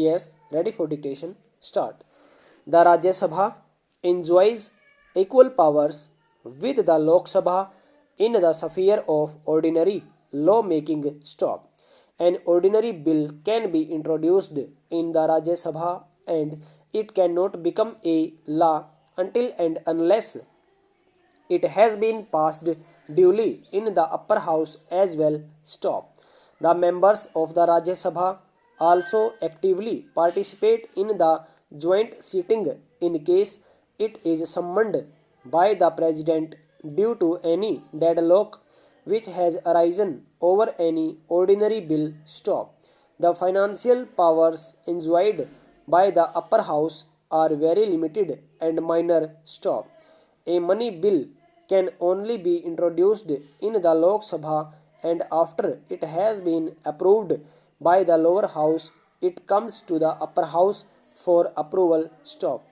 Yes, ready for dictation. Start. The Rajya Sabha enjoys equal powers with the Lok Sabha in the sphere of ordinary law-making. Stop. An ordinary bill can be introduced in the Rajya Sabha and it cannot become a law until and unless it has been passed duly in the upper house as well. Stop. The members of the Rajya Sabha also actively participate in the joint sitting in case it is summoned by the President due to any deadlock which has arisen over any ordinary bill. Stop. The financial powers enjoyed by the upper house are very limited and minor. Stop. A money bill can only be introduced in the Lok Sabha and after it has been approved by the lower house, it comes to the upper house for approval. Stop.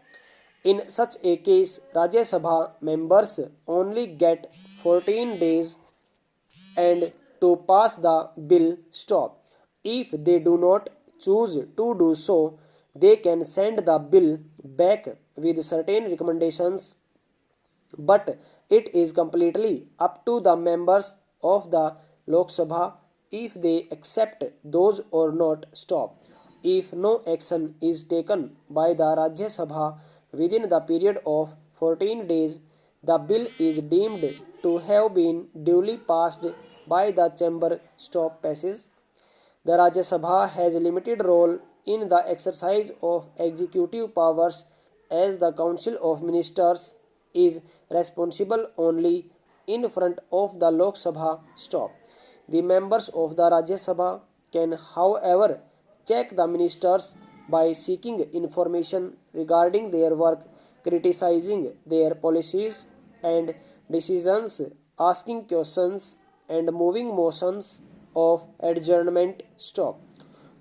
In such a case, Rajya Sabha members only get 14 days and to pass the bill. Stop. If they do not choose to do so, they can send the bill back with certain recommendations, but it is completely up to the members of the Lok Sabha if they accept those or not. Stop. If no action is taken by the Rajya Sabha within the period of 14 days, the bill is deemed to have been duly passed by the chamber. Stop. Passes. The Rajya Sabha has a limited role in the exercise of executive powers as the Council of Ministers is responsible only in front of the Lok Sabha. Stop. The members of the Rajya Sabha can, however, check the ministers by seeking information regarding their work, criticizing their policies and decisions, asking questions, and moving motions of adjournment. Stop.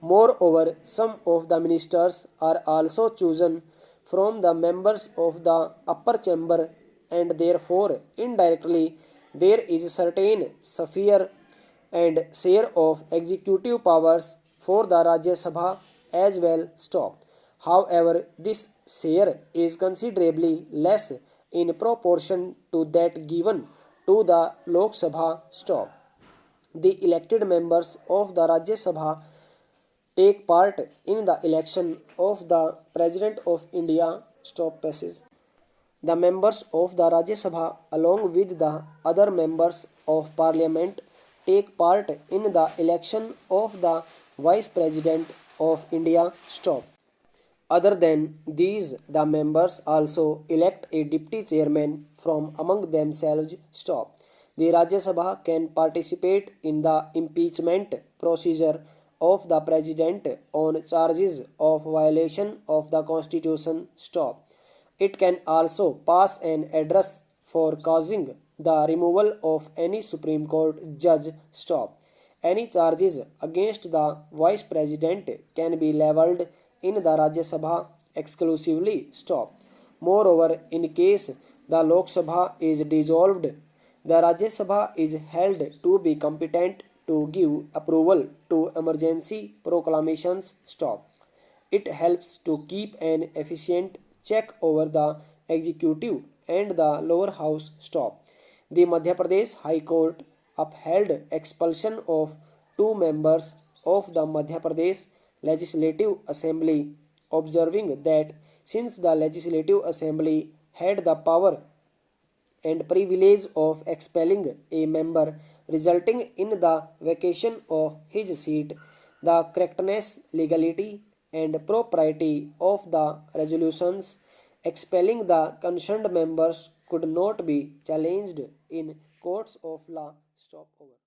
Moreover, some of the ministers are also chosen from the members of the upper chamber and therefore indirectly there is a certain sphere and share of executive powers for the Rajya Sabha as well. Stop. However, this share is considerably less in proportion to that given to the Lok Sabha. Stop. The elected members of the Rajya Sabha take part in the election of the President of India. Stop. Passes. The members of the Rajya Sabha, along with the other members of Parliament, take part in the election of the Vice President of India. Stop. Other than these, the members also elect a deputy chairman from among themselves. Stop. The Rajya Sabha can participate in the impeachment procedure of the President on charges of violation of the Constitution. Stop. It can also pass an address for causing the removal of any Supreme Court judge. Stop. Any charges against the Vice President can be levelled in the Rajya Sabha exclusively. Stop. Moreover, in case the Lok Sabha is dissolved, the Rajya Sabha is held to be competent to give approval to emergency proclamations. Stop. It helps to keep an efficient check over the executive and the lower house. Stop. The Madhya Pradesh High Court upheld expulsion of two members of the Madhya Pradesh Legislative Assembly, observing that since the Legislative Assembly had the power and privilege of expelling a member, resulting in the vacation of his seat, the correctness, legality, and propriety of the resolutions expelling the concerned members could not be challenged in courts of law. Stop. Over.